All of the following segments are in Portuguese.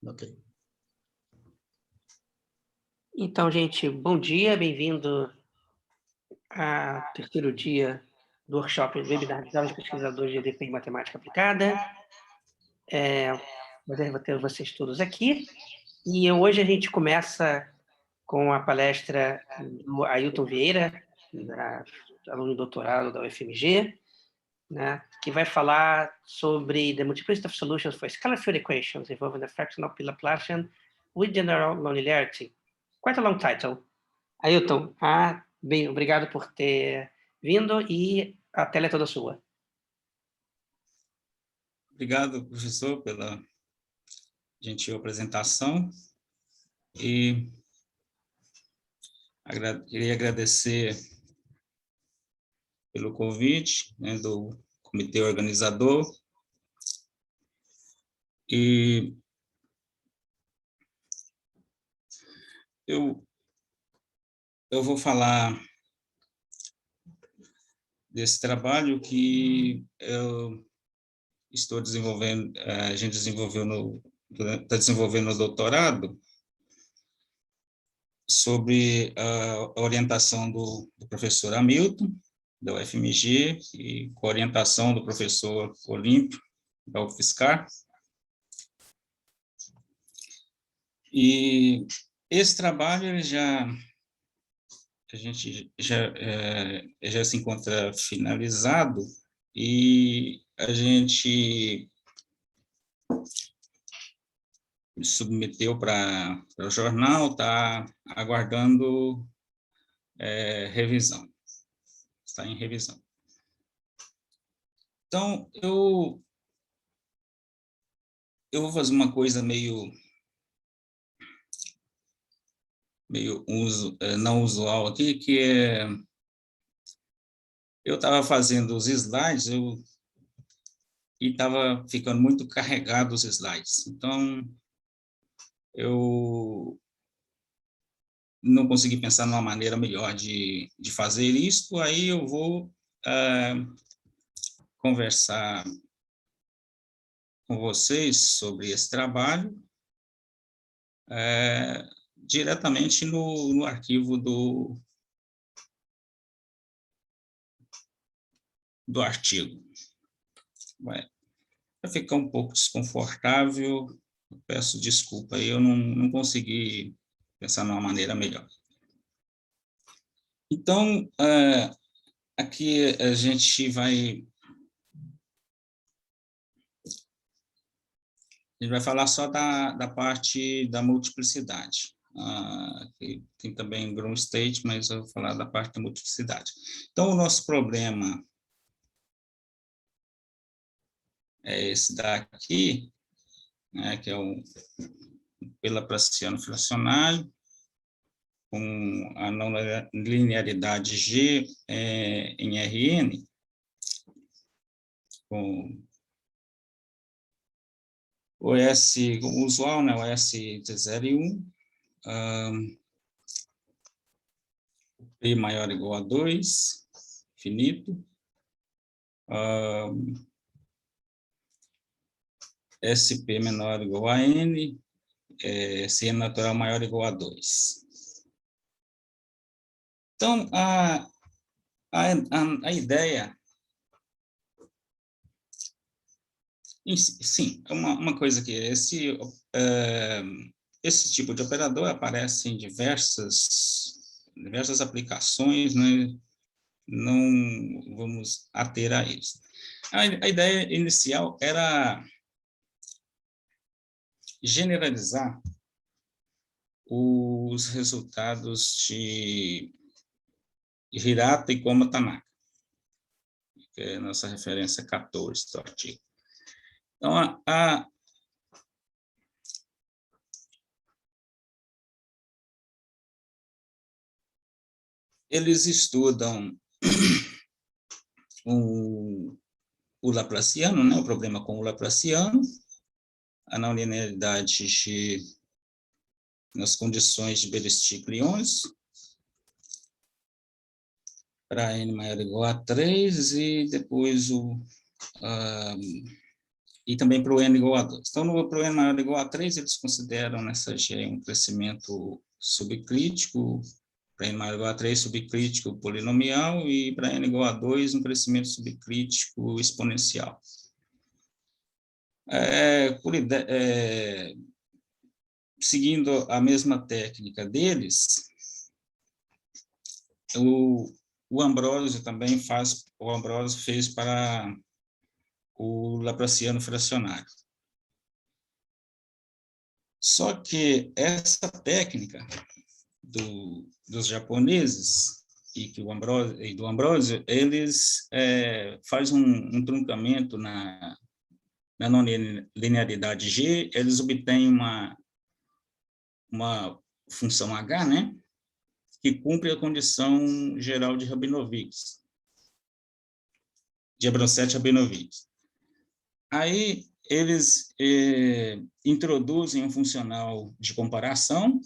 Ok. Então, gente, bom dia, bem-vindo ao terceiro dia do workshop Webinar de Jovens Pesquisadores de EDP em Matemática Aplicada. Vou ter vocês todos aqui. E hoje a gente começa com a palestra do Ailton Vieira, aluno de doutorado da UFMG, né, que vai falar sobre the multiplicity of solutions for scalar field equations involving the fractional Laplacian with general nonlinearity. Quite a long title. Ailton, bem, obrigado por ter vindo e a tela é toda sua. Obrigado, professor, pela gentil apresentação e queria agradecer pelo convite, né, do comitê organizador e eu vou falar desse trabalho que eu estou desenvolvendo, a gente desenvolveu está desenvolvendo no doutorado sobre a orientação do professor Hamilton, da UFMG, e com a orientação do professor Olímpio, da UFSCar. E esse trabalho a gente já se encontra finalizado e a gente submeteu para o jornal, está aguardando revisão, está em revisão. Então, eu vou fazer uma coisa meio não usual aqui, que é, eu estava fazendo os slides e estava ficando muito carregado os slides. Então, eu não consegui pensar numa maneira melhor de fazer isso, aí eu vou conversar com vocês sobre esse trabalho diretamente no arquivo do artigo. Vai ficar um pouco desconfortável, peço desculpa, eu não consegui pensar numa maneira melhor. Então, aqui a gente vai falar só da parte da multiplicidade. Tem também ground state, mas eu vou falar da parte da multiplicidade. Então, o nosso problema é esse daqui, né, que é o Laplaciano fracionário, com a não linearidade G em Rn, com o S usual, né, o S de 0 e 1, P maior ou igual a 2, finito, SP menor ou igual a N, Cn natural maior ou igual a 2. Então, a ideia, sim, uma coisa que esse tipo de operador aparece em diversas aplicações, né? Não vamos ater a isso. A ideia inicial era generalizar os resultados de Hirata e Koma Tanaka, que é a nossa referência 14 do artigo. Então, eles estudam o Laplaciano, né, o problema com o Laplaciano, a não linearidade nas condições de Beresty-Lyons, para n maior ou igual a 3, e depois e também para o n igual a 2. Então, para o n maior ou igual a 3, eles consideram nessa G um crescimento subcrítico, para n maior ou igual a 3, subcrítico polinomial, e para n igual a 2, um crescimento subcrítico exponencial. Seguindo a mesma técnica deles, o Ambrosio também fez para o Laplaciano fracionário. Só que essa técnica dos japoneses e do Ambrosio, eles fazem um truncamento na não-linearidade G, eles obtêm uma função H, né, que cumpre a condição geral de Rabinovich, de Abramsett-Rabinovich. Aí eles introduzem um funcional de comparação.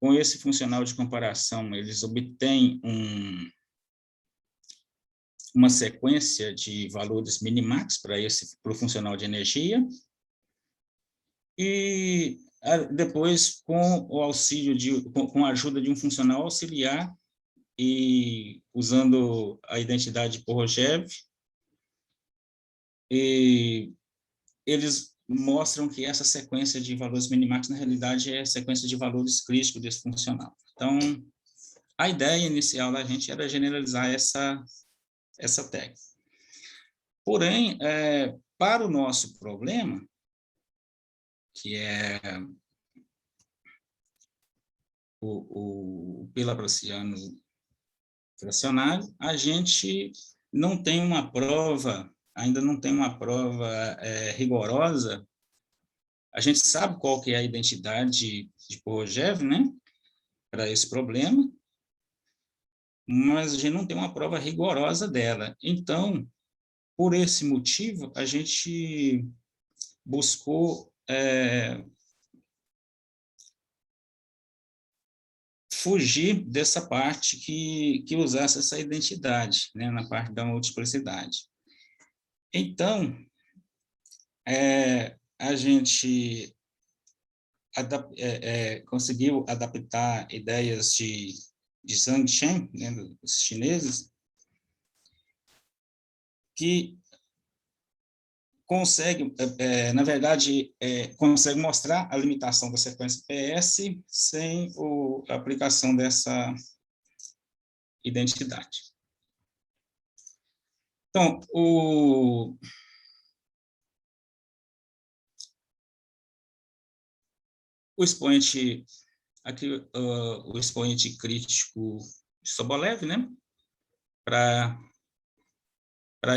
Com esse funcional de comparação, eles obtêm uma sequência de valores minimax para o funcional de energia, e depois, com o auxílio com a ajuda de um funcional auxiliar e usando a identidade de Korolev, e eles mostram que essa sequência de valores minimax, na realidade, é a sequência de valores críticos desse funcional. Então, a ideia inicial da gente era generalizar essa técnica. Porém, para o nosso problema, que é o Laplaciano fracionário, a gente não tem uma prova, ainda não tem uma prova rigorosa. A gente sabe qual que é a identidade de Korolev, né, para esse problema, mas a gente não tem uma prova rigorosa dela. Então, por esse motivo, a gente buscou fugir dessa parte que usasse essa identidade, né, na parte da multiplicidade. Então, a gente conseguiu adaptar ideias de Zhang Chen, né, dos chineses, que consegue, na verdade, consegue mostrar a limitação da sequência PS sem a aplicação dessa identidade. Então, o expoente aqui, o expoente crítico de Sobolev, né? Para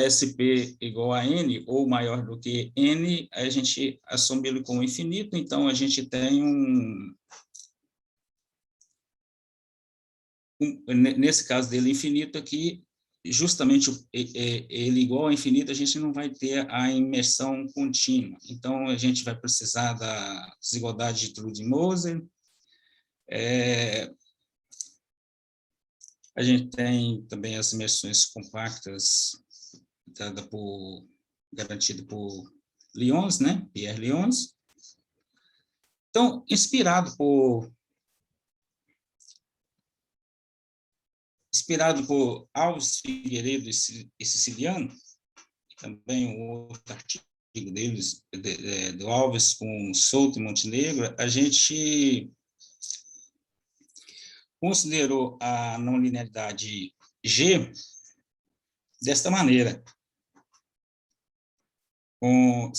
SP igual a n, ou maior do que n, a gente assume ele como infinito, então a gente tem nesse caso dele infinito aqui, justamente ele igual a infinito, a gente não vai ter a imersão contínua. Então, a gente vai precisar da desigualdade de Trude-Moser. A gente tem também as imersões compactas garantida por Lyons, né? Pierre Lyons. Então, inspirado por Alves Figueiredo e Siciliano, também um outro artigo deles, do Alves com Souto e Montenegro, a gente considerou a não linearidade G desta maneira, com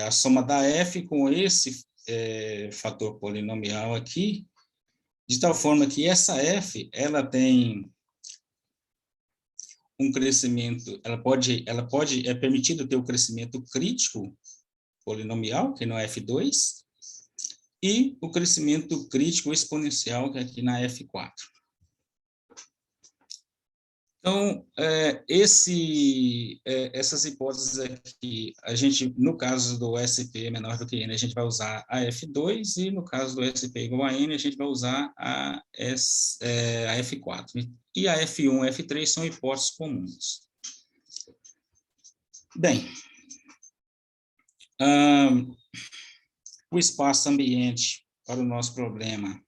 a soma da F com esse fator polinomial aqui, de tal forma que essa F, ela tem um crescimento, é permitido ter o crescimento crítico polinomial, que no F2, e o crescimento crítico exponencial, que é aqui na F4. Então, essas hipóteses aqui, a gente, no caso do SP menor do que N, a gente vai usar a F2, e no caso do SP igual a N, a gente vai usar a F4. E a F1 e F3 são hipóteses comuns. Bem, O espaço ambiente para o nosso problema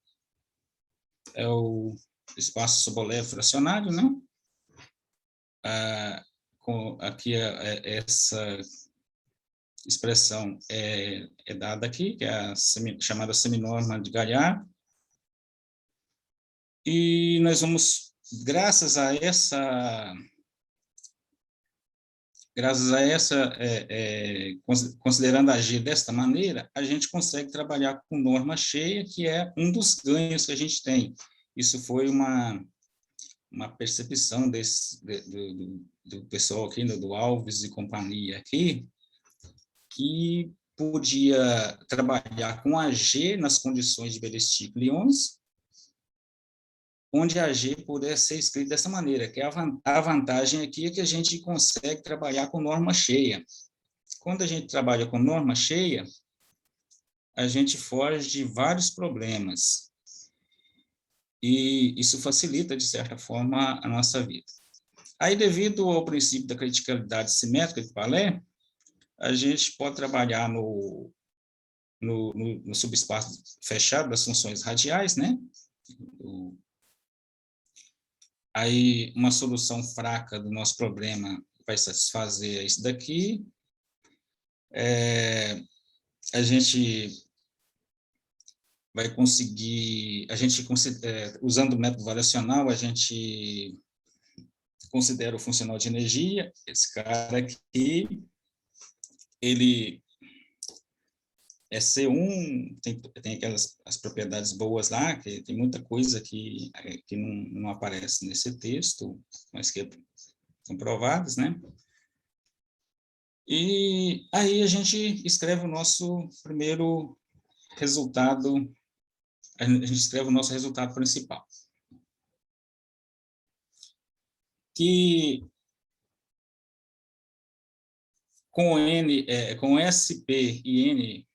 é o espaço Sobolev fracionário, né? Aqui essa expressão é dada aqui, que é a chamada seminorma de Gaillard, e nós vamos, graças a essa, considerando agir desta maneira, a gente consegue trabalhar com norma cheia, que é um dos ganhos que a gente tem. Isso foi uma percepção do pessoal aqui, do Alves e companhia aqui, que podia trabalhar com AG nas condições de Beresty-Lyons, onde AG pudesse ser escrito dessa maneira, que a vantagem aqui é que a gente consegue trabalhar com norma cheia. Quando a gente trabalha com norma cheia, a gente foge de vários problemas, e isso facilita, de certa forma, a nossa vida. Aí, devido ao princípio da criticalidade simétrica de Palais, a gente pode trabalhar no subespaço fechado das funções radiais, né? Aí, uma solução fraca do nosso problema vai satisfazer isso daqui. A gente vai conseguir, usando o método variacional, a gente considera o funcional de energia, esse cara aqui, ele é C1, tem aquelas as propriedades boas lá, que tem muita coisa que não aparece nesse texto, mas que são provadas, né? E aí a gente escreve o nosso primeiro resultado, a gente escreve o nosso resultado principal. Que com SP e N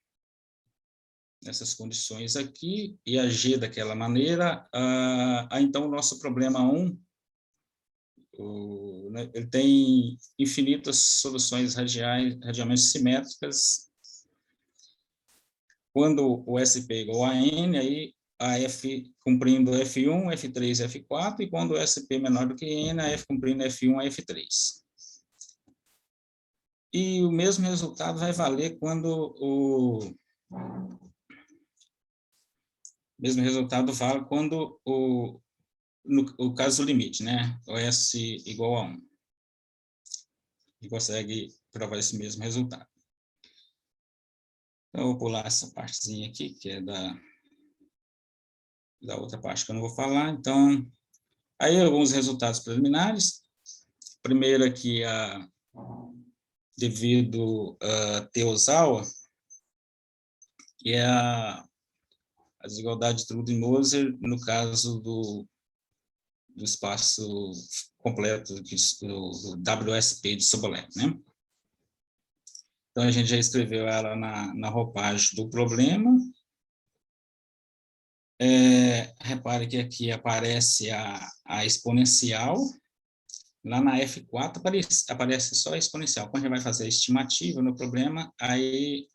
nessas condições aqui, e a G daquela maneira, então o nosso problema 1, ele tem infinitas soluções radialmente simétricas. Quando o SP é igual a N, aí a F cumprindo F1, F3, F4, e quando o SP é menor do que N, a F cumprindo F1 a F3. E o mesmo resultado vai valer quando no caso do limite, né? O S igual a 1. E consegue provar esse mesmo resultado. Então, eu vou pular essa partezinha aqui, que é da outra parte que eu não vou falar. Então, aí alguns resultados preliminares. Primeiro aqui, devido a Teozawa, que é a desigualdade de Trudel-Moser no caso do espaço completo do WSP de Sobolev, né? Então, a gente já escreveu ela na roupagem do problema. Repare que aqui aparece a exponencial. Lá na F4 aparece só a exponencial. Quando a gente vai fazer a estimativa no problema, aí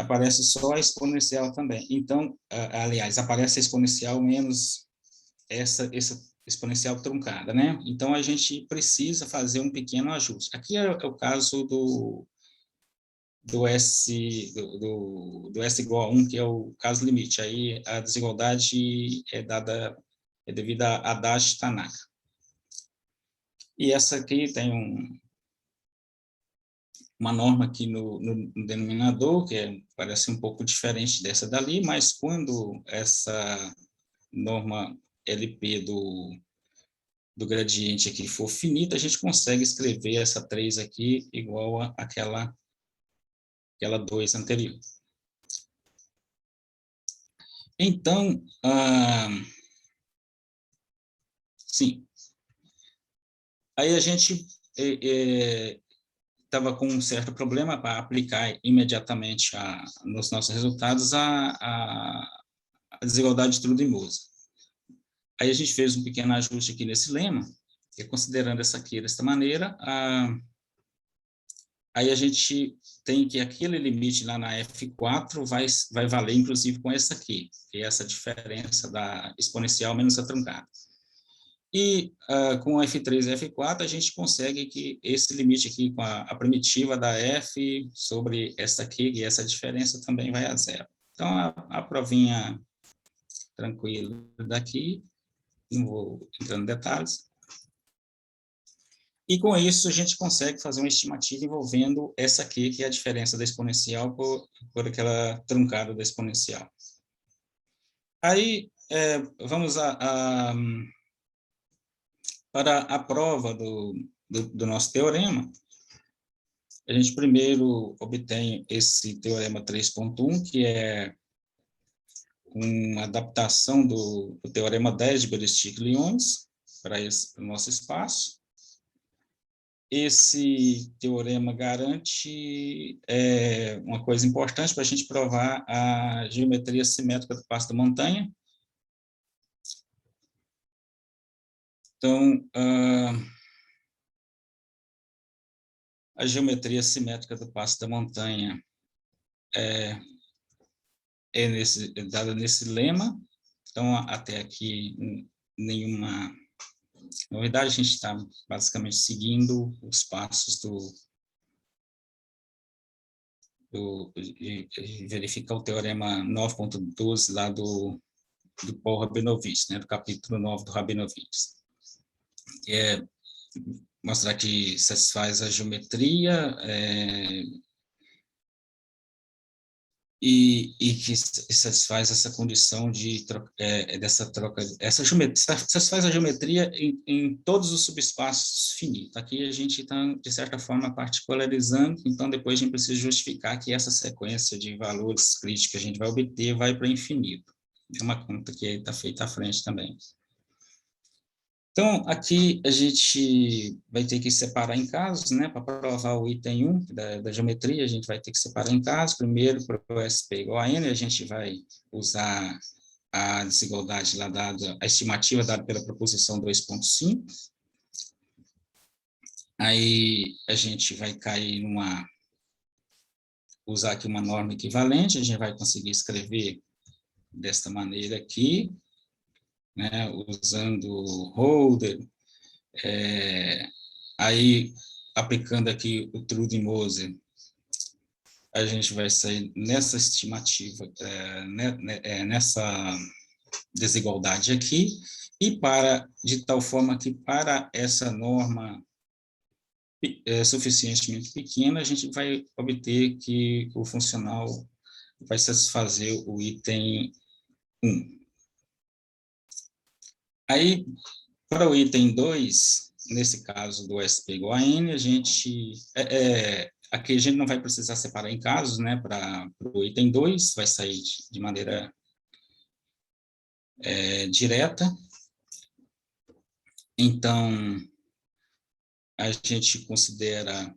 aparece só a exponencial também. Então, aliás, aparece a exponencial menos essa exponencial truncada, né? Então, a gente precisa fazer um pequeno ajuste. Aqui é o caso do S igual a 1, que é o caso limite. Aí, a desigualdade é devido a Adachi Tanaka. E essa aqui tem uma norma aqui no denominador, que parece um pouco diferente dessa dali, mas quando essa norma LP do gradiente aqui for finita, a gente consegue escrever essa 3 aqui igual àquela 2 anterior. Então, sim. Aí a gente estava com um certo problema para aplicar imediatamente nos nossos resultados a desigualdade de Trudel-Moser. Aí a gente fez um pequeno ajuste aqui nesse lema, que considerando essa aqui dessa maneira, aí a gente tem que aquele limite lá na F4 vai valer, inclusive, com essa aqui, que é essa diferença da exponencial menos a truncada. E com F3 e F4, a gente consegue que esse limite aqui com a primitiva da F sobre essa aqui, e essa diferença também vai a zero. Então, a provinha tranquila daqui, não vou entrar em detalhes. E com isso, a gente consegue fazer uma estimativa envolvendo essa aqui, que é a diferença da exponencial por aquela truncada da exponencial. Aí, vamos para a prova do nosso teorema. A gente primeiro obtém esse teorema 3.1, que é uma adaptação do teorema 10 de Beristick-Lyons para o nosso espaço. Esse teorema garante uma coisa importante para a gente provar a geometria simétrica do passo da montanha. Então, a geometria simétrica do passo da montanha é dada nesse lema. Então, até aqui, nenhuma novidade, a gente está basicamente seguindo os passos de verificar o teorema 9.12 lá do Paul Rabinovitch, né, do capítulo 9 do Rabinovitch, que é mostrar que satisfaz a geometria e que satisfaz essa condição de dessa troca, essa geometria, satisfaz a geometria em todos os subespaços finitos. Aqui a gente está, de certa forma, particularizando, então depois a gente precisa justificar que essa sequência de valores críticos que a gente vai obter vai para o infinito. É uma conta que está feita à frente também. Então, aqui a gente vai ter que separar em casos, né? Para provar o item 1 da geometria, a gente vai ter que separar em casos. Primeiro, para o SP igual a N, a gente vai usar a desigualdade lá dada, a estimativa dada pela proposição 2.5. Aí a gente vai cair usar aqui uma norma equivalente, a gente vai conseguir escrever desta maneira aqui, né, usando Holder, aí aplicando aqui o Trude-Moser, a gente vai sair nessa estimativa, nessa desigualdade aqui, e de tal forma que para essa norma suficientemente pequena, a gente vai obter que o funcional vai satisfazer o item 1. Aí, para o item 2, nesse caso do SP igual a N, a gente... aqui a gente não vai precisar separar em casos, né? Para o item 2, vai sair de maneira direta. Então, a gente considera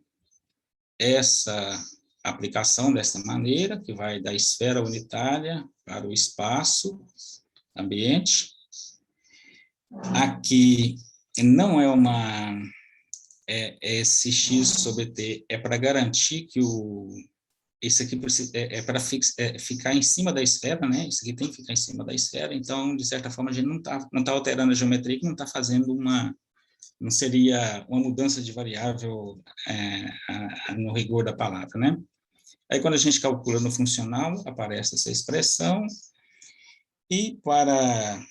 essa aplicação dessa maneira, que vai da esfera unitária para o espaço ambiente. Aqui não é esse x sobre t é para garantir que esse aqui é para ficar em cima da esfera, né? Isso aqui tem que ficar em cima da esfera, então, de certa forma, a gente não tá alterando a geometria, que não está fazendo não seria uma mudança de variável no rigor da palavra, né? Aí, quando a gente calcula no funcional, aparece essa expressão, e para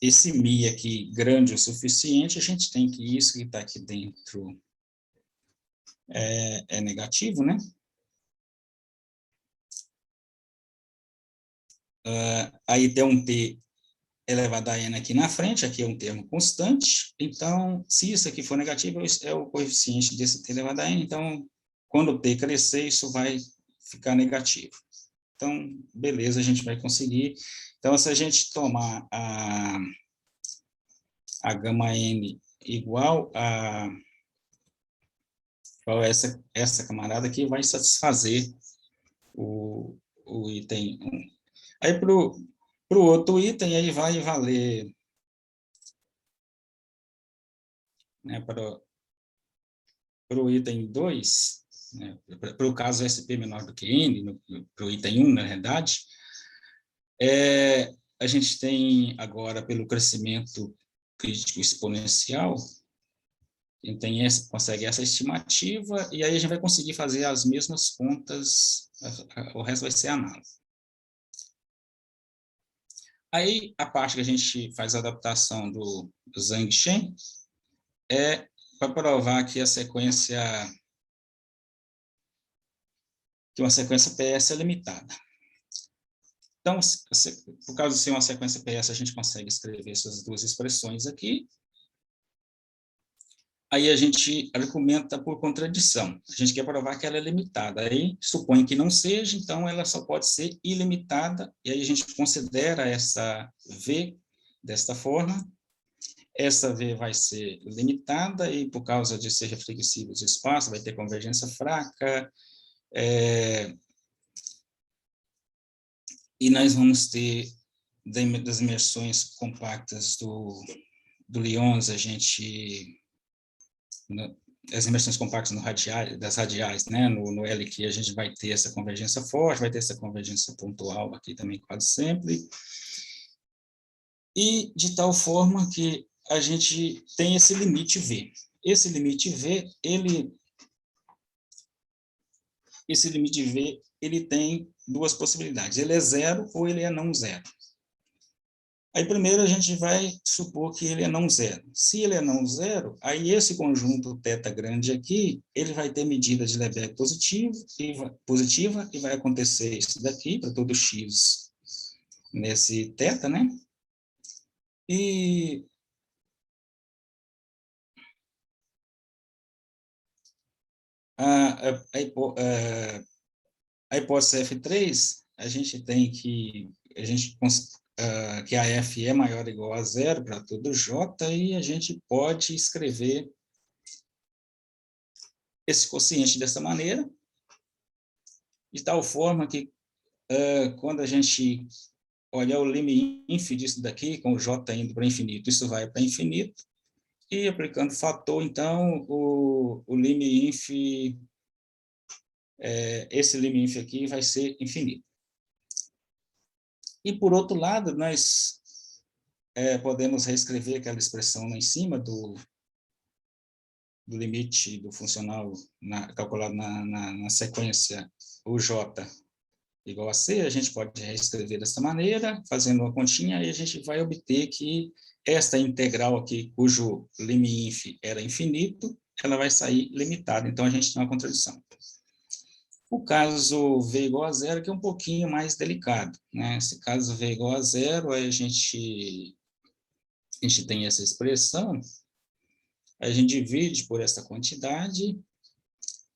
esse mi aqui grande o suficiente, a gente tem que isso que está aqui dentro é negativo, né? Aí tem um t elevado a n aqui na frente, aqui é um termo constante, então, se isso aqui for negativo, é o coeficiente desse t elevado a n, então, quando o t crescer, isso vai ficar negativo. Então, beleza, a gente vai conseguir. Então, se a gente tomar a gama n igual a essa camarada aqui, vai satisfazer o item 1. Aí, Para o outro item, aí vai valer, né, para o item 2, né, para o caso SP menor do que N, para o item 1, na realidade, a gente tem agora, pelo crescimento crítico exponencial, a gente tem consegue essa estimativa, e aí a gente vai conseguir fazer as mesmas contas, o resto vai ser análise. Aí, a parte que a gente faz a adaptação do Zhang Shen é para provar que a sequência, que uma sequência PS é limitada. Então, por causa de ser uma sequência PS, a gente consegue escrever essas duas expressões aqui. Aí a gente argumenta por contradição. A gente quer provar que ela é limitada. Aí supõe que não seja, então ela só pode ser ilimitada, e aí a gente considera essa V desta forma. Essa V vai ser limitada, e por causa de ser reflexivo de espaço, vai ter convergência fraca, e nós vamos ter, das imersões compactas do Lyons, a gente... as imersões compactas das radiais, né, no LQ, a gente vai ter essa convergência forte, vai ter essa convergência pontual aqui também quase sempre, e de tal forma que a gente tem esse limite V. Esse limite V, ele tem duas possibilidades, ele é zero ou ele é não zero. Aí, primeiro, a gente vai supor que ele é não zero. Se ele é não zero, aí esse conjunto θ grande aqui, ele vai ter medida de Lebesgue positiva, e vai acontecer isso daqui para todo x nesse θ, né? E a hipótese F3, a gente tem que que a F é maior ou igual a zero para todo J, e a gente pode escrever esse quociente dessa maneira, de tal forma que quando a gente olhar o limite disso daqui, com o J indo para infinito, isso vai para infinito, e aplicando fator, então, o lim_inf, esse lim_inf aqui vai ser infinito. E, por outro lado, nós podemos reescrever aquela expressão lá em cima do limite do funcional calculado na sequência uj igual a C, a gente pode reescrever dessa maneira, fazendo uma continha, e a gente vai obter que esta integral aqui, cujo lim_inf era infinito, ela vai sair limitada, então a gente tem uma contradição. O caso V igual a zero, que é um pouquinho mais delicado, né? Esse caso V igual a zero, aí a gente tem essa expressão, a gente divide por essa quantidade,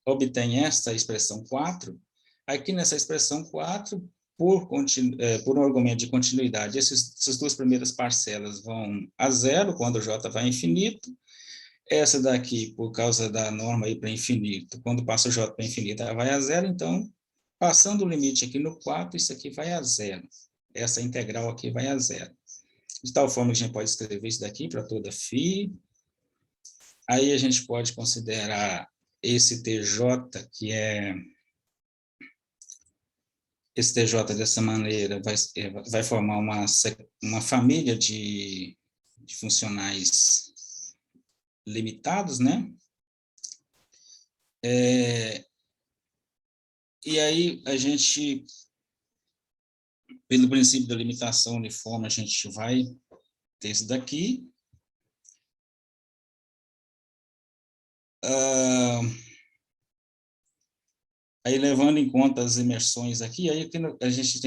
obtém esta expressão 4. Aqui nessa expressão 4, por um argumento de continuidade, essas duas primeiras parcelas vão a zero, quando o J vai a infinito. Essa daqui, por causa da norma aí para infinito, quando passa o J para infinito, ela vai a zero. Então, passando o limite aqui no 4, isso aqui vai a zero. Essa integral aqui vai a zero. De tal forma que a gente pode escrever isso daqui para toda φ. Aí a gente pode considerar esse TJ, que é... Esse TJ, dessa maneira, vai formar uma família de funcionais limitados, né? E aí, a gente, pelo princípio da limitação uniforme, a gente vai ter isso daqui. Aí, levando em conta as imersões aqui, aí a gente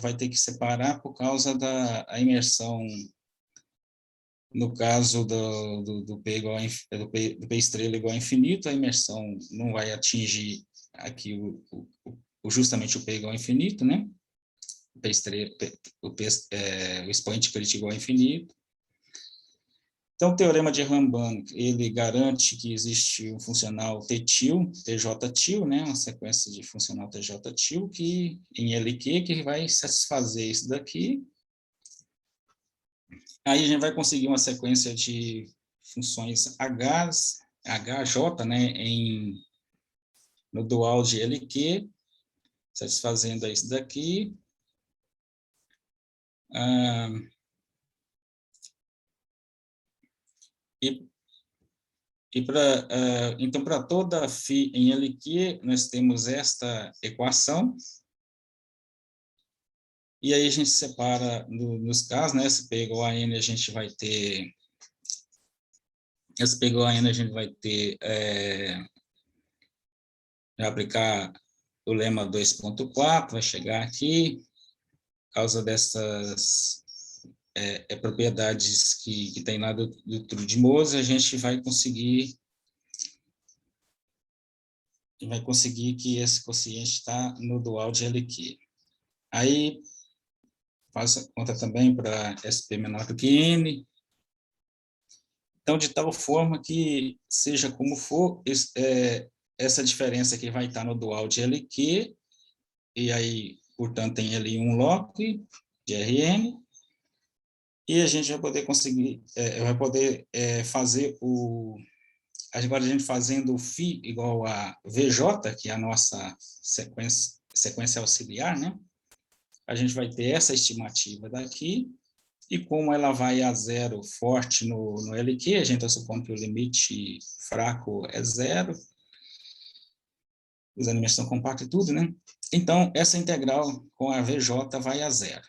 vai ter que separar por causa da imersão, no caso do P igual do P estrela igual a infinito, a imersão não vai atingir aqui justamente o P igual a infinito, né? O P estrela, o expoente crítico igual a infinito. Então, o teorema de Ramban, ele garante que existe um funcional T-til, TJ-til, né, uma sequência de funcional TJ-til, que em LQ, que vai satisfazer isso daqui. Aí a gente vai conseguir uma sequência de funções HJ, né, no dual de LQ, satisfazendo isso daqui. Então, para toda φ em LQ, nós temos esta equação. E aí a gente separa nos casos, né? Se P igual a N, a gente vai ter... Se P igual a N, a gente vai ter... vai aplicar o lema 2.4, vai chegar aqui, por causa dessas propriedades que tem lá do Trude-Mose, a gente vai conseguir que esse quociente está no dual de LQ. Aí, faça conta também para SP menor do que N. Então, de tal forma que, seja como for, essa diferença aqui vai estar no dual de LQ, e aí, portanto, tem ali um loci de Rn, e a gente vai poder conseguir, fazer agora a gente fazendo o φ igual a VJ, que é a nossa sequência auxiliar, né? A gente vai ter essa estimativa daqui, e como ela vai a zero forte no LQ, a gente está supondo que o limite fraco é zero, usando imersão compacta e tudo, né? Então, essa integral com a VJ vai a zero.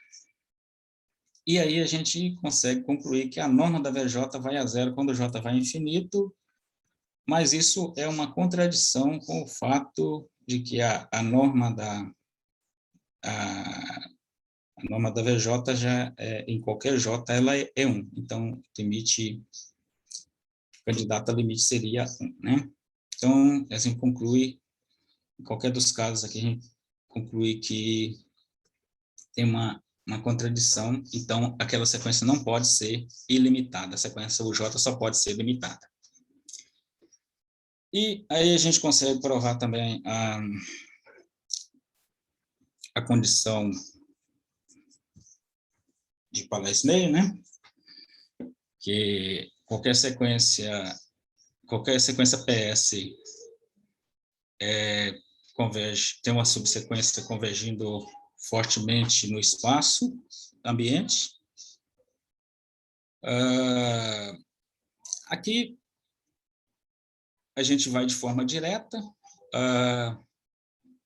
E aí a gente consegue concluir que a norma da VJ vai a zero quando o J vai a infinito, mas isso é uma contradição com o fato de que a norma da VJ já em qualquer J ela é 1. Então, limite candidato a limite seria 1, né? Então, assim conclui, em qualquer dos casos aqui, a gente conclui que tem uma contradição, então aquela sequência não pode ser ilimitada, a sequência UJ só pode ser limitada. E aí a gente consegue provar também a condição de Palais-Meyer, né? Que qualquer sequência PS tem uma subsequência convergindo fortemente no espaço ambiente. Aqui a gente vai de forma direta.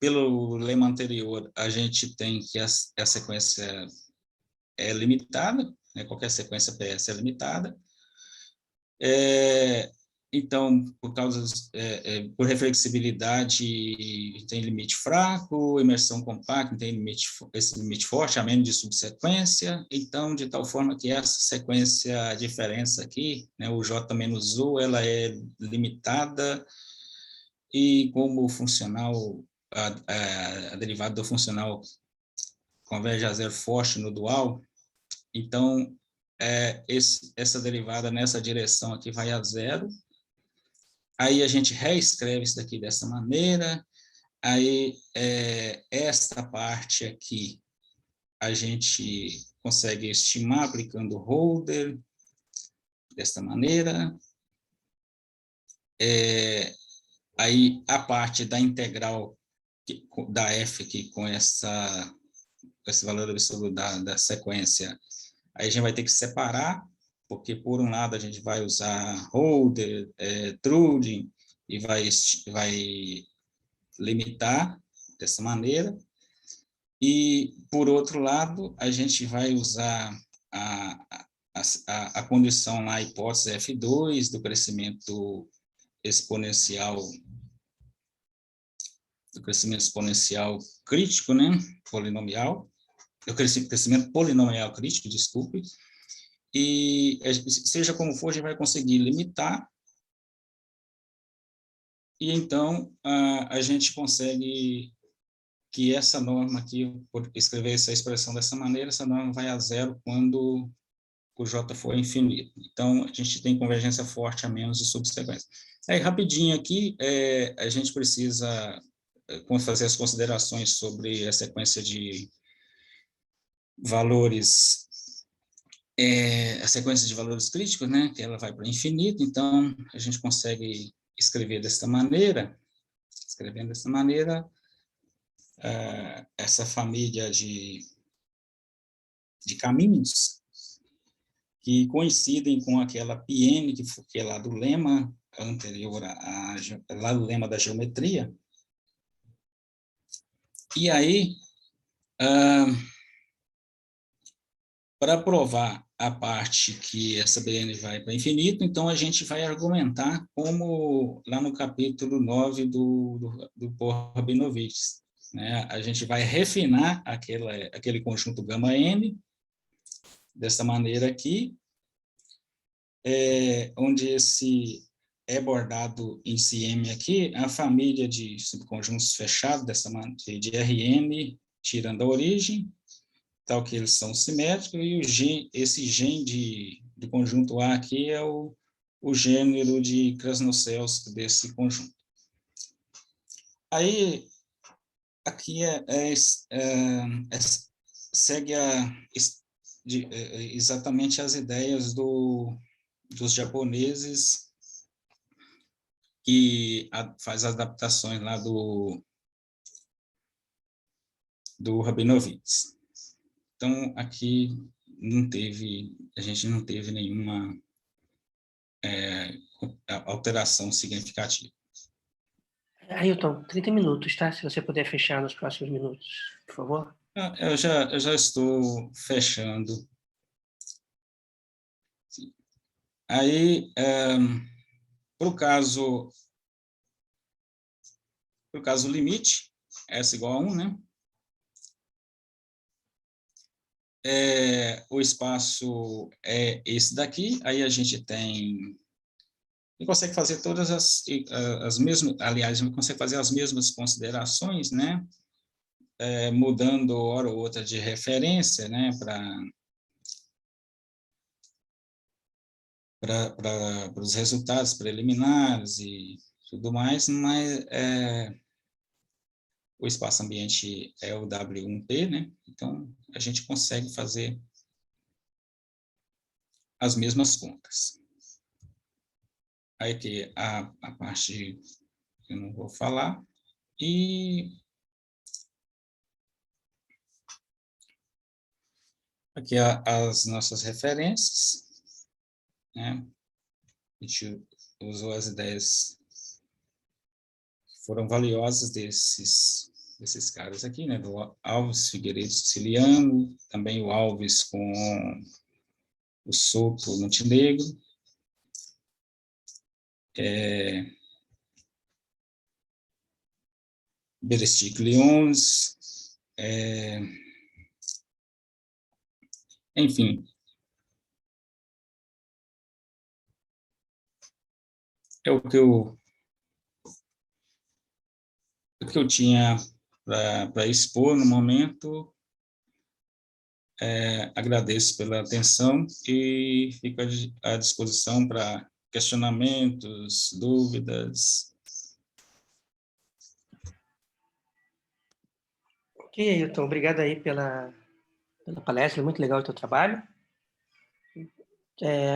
Pelo lema anterior, a gente tem que a sequência é limitada, né? Qualquer sequência PS é limitada. Então, por reflexibilidade, tem limite fraco, imersão compacta tem esse limite forte, a menos de subsequência. Então, de tal forma que essa sequência, a diferença aqui, né, o J menos U, ela é limitada, e como o funcional, a derivada do funcional converge a zero forte no dual, então, essa derivada nessa direção aqui vai a zero. Aí a gente reescreve isso daqui dessa maneira. Aí, esta parte aqui, a gente consegue estimar aplicando Holder, desta maneira. Aí, a parte da integral da f aqui, com esse valor absoluto da sequência, aí a gente vai ter que separar, porque, por um lado, a gente vai usar Holder, Truding, e vai limitar dessa maneira. E, por outro lado, a gente vai usar a condição na hipótese F2 do crescimento exponencial crítico, né? Polinomial. O crescimento polinomial crítico, desculpe. E, seja como for, a gente vai conseguir limitar. E, então, a gente consegue que essa norma aqui, por escrever essa expressão dessa maneira, essa norma vai a zero quando o J for infinito. Então, a gente tem convergência forte a menos de subsequência. Aí, rapidinho aqui, a gente precisa fazer as considerações sobre a sequência de valores, a sequência de valores críticos, né, que ela vai para o infinito. Então, a gente consegue escrever desta maneira, escrevendo dessa maneira, essa família de caminhos que coincidem com aquela Pn, que é lá do lema anterior, lá do lema da geometria. E aí, para provar a parte que essa Bn vai para infinito, então a gente vai argumentar como lá no capítulo 9 do Pohl-Rabinovich, né? A gente vai refinar aquele conjunto gama-n, dessa maneira aqui, onde esse é bordado em CM aqui, a família de subconjuntos fechados, de Rn, tirando a origem, tal que eles são simétricos, e esse gen do conjunto A aqui é o gênero de Krasnoselsk desse conjunto. Aí, aqui segue exatamente as ideias dos japoneses, que faz adaptações lá do Rabinovich. Então, aqui a gente não teve nenhuma alteração significativa. Ailton, 30 minutos, tá? Se você puder fechar nos próximos minutos, por favor. Eu já estou fechando. Aí, para o caso limite, S igual a 1, né? O espaço é esse daqui, aí a gente consegue fazer todas as mesmas, aliás, a gente consegue fazer as mesmas considerações, né? Mudando hora ou outra de referência, né? Para os resultados preliminares e tudo mais, mas o espaço ambiente é o W1P, né? Então, a gente consegue fazer as mesmas contas. Aí que a parte que eu não vou falar, e aqui as nossas referências, né? A gente usou as ideias que foram valiosas desses caras aqui, né? Do Alves Figueiredo Siciliano, também o Alves com o Souto Montenegro, Berestic Lyons, enfim. É o que eu tinha para expor no momento. Agradeço pela atenção e fico à disposição para questionamentos, dúvidas. Ok, Ailton, obrigado aí pela palestra, muito legal o teu trabalho.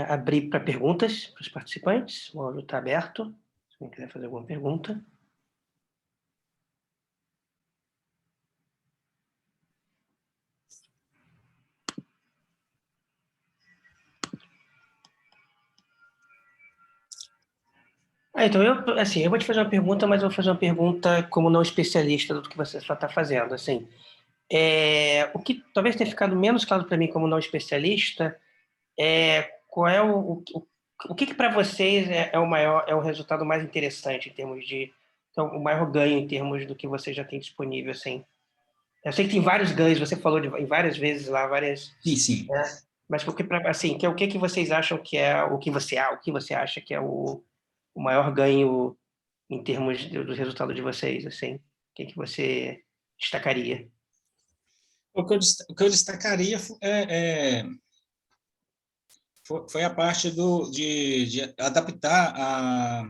Abrir para perguntas para os participantes, o áudio está aberto, se alguém quiser fazer alguma pergunta. Então, eu vou te fazer uma pergunta, mas eu vou fazer uma pergunta como não especialista do que você só está fazendo. Assim, o que talvez tenha ficado menos claro para mim como não especialista qual é o que para vocês é o resultado mais interessante em termos de então, o maior ganho em termos do que você já tem disponível, assim. Eu sei que tem vários ganhos, você falou em várias vezes lá, várias. Sim. Né? Mas o que vocês acham que é o que você acha que é o maior ganho em termos do resultado de vocês, assim? O que você destacaria? O que eu destacaria foi a parte de adaptar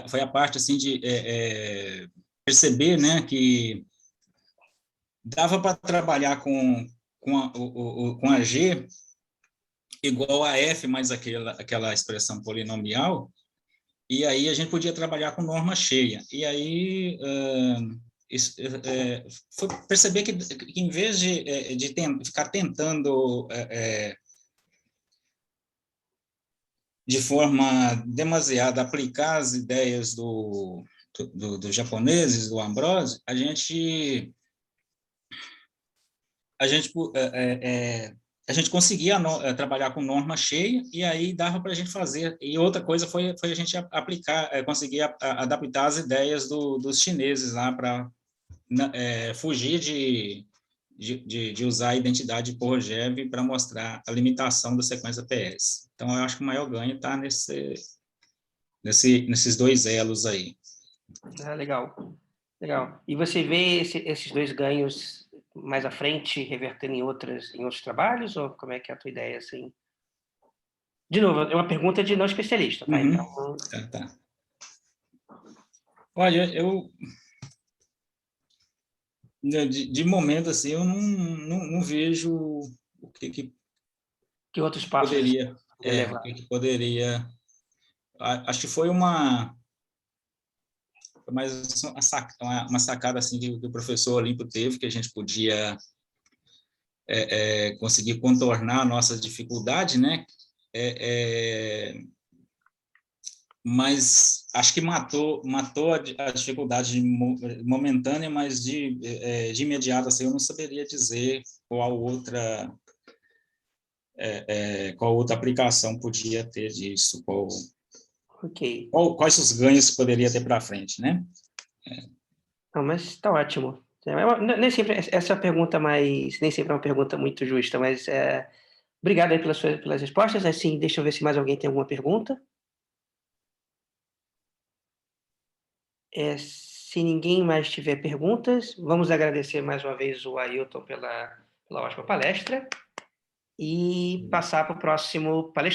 foi a parte assim de perceber, né, que dava para trabalhar com a G igual a F mais aquela expressão polinomial, e aí a gente podia trabalhar com norma cheia. E aí foi perceber que em vez de ficar tentando de forma demasiada aplicar as ideias dos japoneses, do Ambrose, a gente conseguia trabalhar com norma cheia, e aí dava para a gente fazer. E outra coisa foi a gente aplicar, conseguir adaptar as ideias dos chineses lá para fugir de usar a identidade de Korolev para mostrar a limitação da sequência PS. Então, eu acho que o maior ganho está nesses dois elos aí. Legal. Legal. E você vê esses dois ganhos mais à frente revertendo em outros trabalhos, ou como é que é a tua ideia, assim? De novo, é uma pergunta de não especialista, tá? Uhum. Então... Tá. Olha, de momento, assim, eu não vejo o que outros passos poderia... levar. o que poderia... Acho que foi mais uma sacada assim, que o professor Olímpio teve, que a gente podia conseguir contornar a nossa dificuldade, né? Mas acho que matou a dificuldade momentânea, mas de imediato assim, eu não saberia dizer qual outra aplicação podia ter disso, Ok. quais os ganhos que poderia ter para frente, né? Não, mas está ótimo. Nem sempre essa pergunta nem sempre é uma pergunta muito justa, mas obrigado aí pelas respostas. Assim, deixa eu ver se mais alguém tem alguma pergunta. Se ninguém mais tiver perguntas, vamos agradecer mais uma vez o Ailton pela ótima palestra e passar para o próximo palestrante.